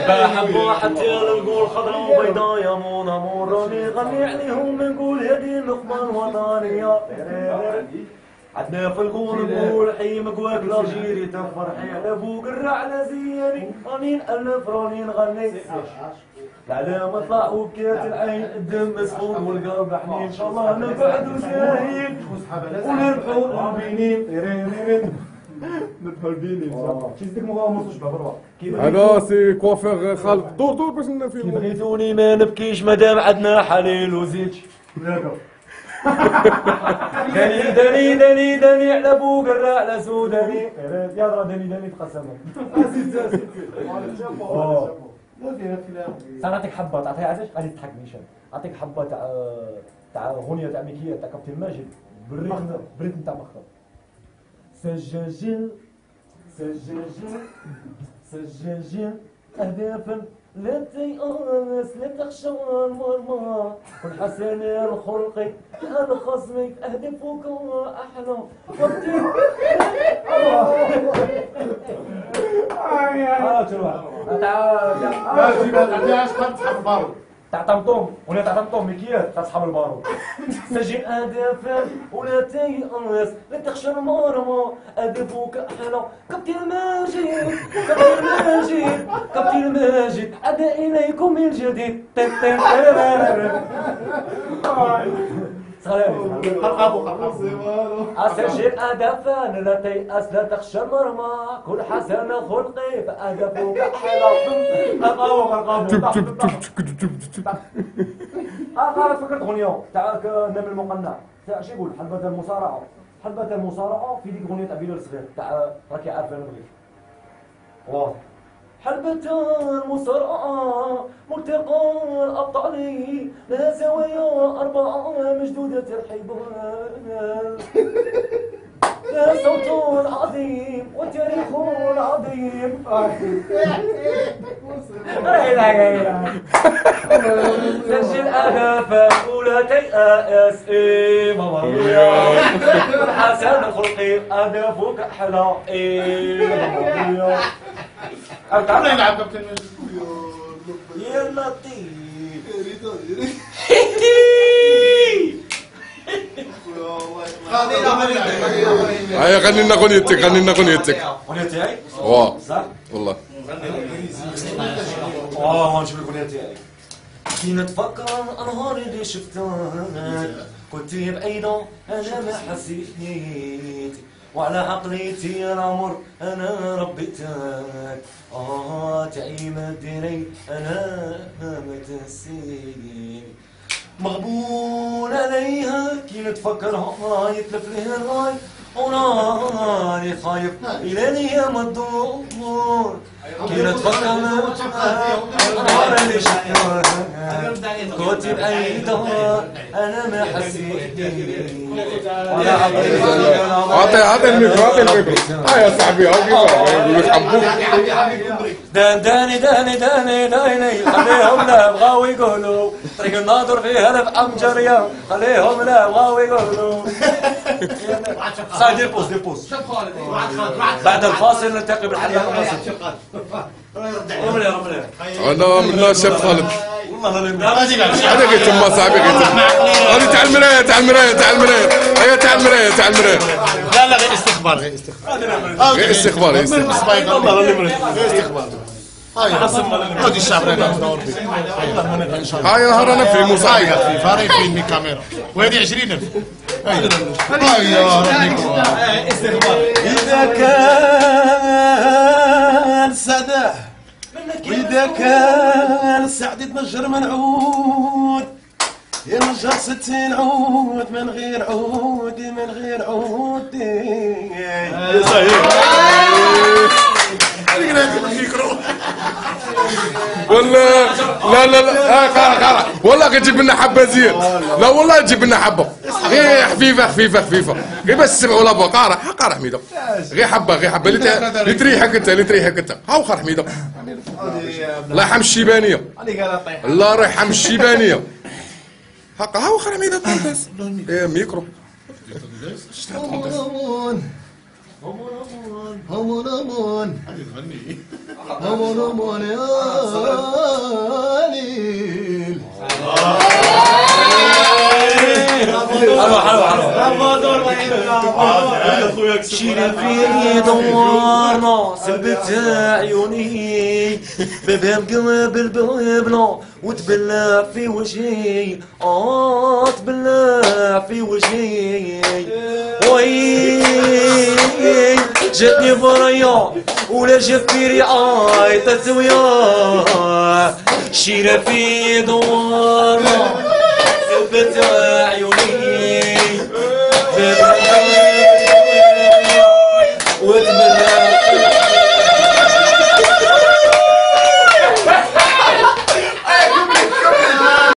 بحبوا حتى نقول خضرا وبيضاء يا مون امور راني غني عليهم نقول هذه اللقمه الوطنيه. عدنا في الغول نقول حي مقواك لاجيري تفرحي على بوق الرعله زياني راني نالف راني نغني. العلامة طلع وبكات العين الدم مسخون والقلب حنين ان شاء الله نبعدوا زاهين ونربحوا البنين. نربحوا البنين شي مغامرة شباب روح. انا سي كوافير خالد دور باش نفهم. كي بغيتوني ما نبكيش مادام عندنا حليل وزيت. داني على بوق الرعلة سوداني. يا راه داني تقسمت. سنعطيك حبه تعطيها علاش غادي تضحك نيشان. نعطيك حبه تاع اغنيه تاع ميكيه تاع كابتن ماجد بالريتم تاع مخطر. سجاجين اهدافا لا تيأس لا تخشى المرمى كل حسن الخلقي الخصمك اهدافك احلى وقتي. تاع طمطم ولا تاع طمطم مكيات تاع صحاب البارو. سجل اهدافا ولا تيأس لا تخشى المرمى اهدافك احلى. كابتن ماجد عاد اليكم من جديد. أسجل أهدافا لا تيأس لا تخشى المرمى كل حسن خلقي فأهدافك أحلى. فكرت أغنية تاع نمر المقنع تاع شو يقول حلبة المصارعة في ديك أغنية تاع بلال صغير تاع راكي عارفة نبغيك. واضح حلبة المصارعة ملتقى الأبطال لها زوايا 4 مشدودة الحبال. لها صوت عظيم وتاريخ عظيم. سجل أهدافا ولا تيأس ماما حسن خلقي أهدافك أحلى ماما. تعال نلعب كابتن يا لطيف. هيا غني لنا اغنيتك أغنية تاعي؟ واه صح؟ والله نشوف الأغنية تاعي. كي نتفكر الأنهار اللي شفتها كنت بعيدة أنا ما حسيت وعلى عقليتي العمر أنا ربيتك. تعي مديني أنا ما تنسيني مغبون عليها كي نتفكرها يتلف لي الراي وراني خايف إلى الأيام تدور. كي نتفكر النهار اللي شفتها كنت بعيدة أنا ما حسيت. عطي الميكرو يا صاحبي يقولوا يحبوك. داني خليهم لا بغاو يقولوا طريق الناظر فيها الافعام جريه خليهم لا بغاو يقولوا. دير بوز بعد الفاصل نلتقي بالحلقه القادمه. انا من الشاب خالد والله هذا قلت ما صاحبي قلت هذه تاع المرايه هيا تاع المرايه. لا غير استخبار غير استخبار هادي الشعب ندور فيه. هاي نهار انا في مصايب في فريق في كاميرا وهذه 20,000. استخبار. إذا كان سداه وإذا كان سعد يتمجر منعود ينجر 60 عود من غير عود ولا لا قارع والله جيب لنا حبه زياد. لا والله جيب لنا حبه غير خفيفه غير بس سمعوا لابا قارع حميده غير حبه اللي تريحك انت هاو خار حميده. الله يرحم الشيبانيه الله يرحم الشيبانيه هاكا هاو خار حميده بس ميكرو همون همون همون همون يا ليل. حلو حلو حلو. شيل في دوارنا سلبت عيوني بفهم قلب البلبلة وتبلى في وجهي تبلى في وجهي وي جاتني بريا ولا جفيري تسويا شيل في دوارنا سلبت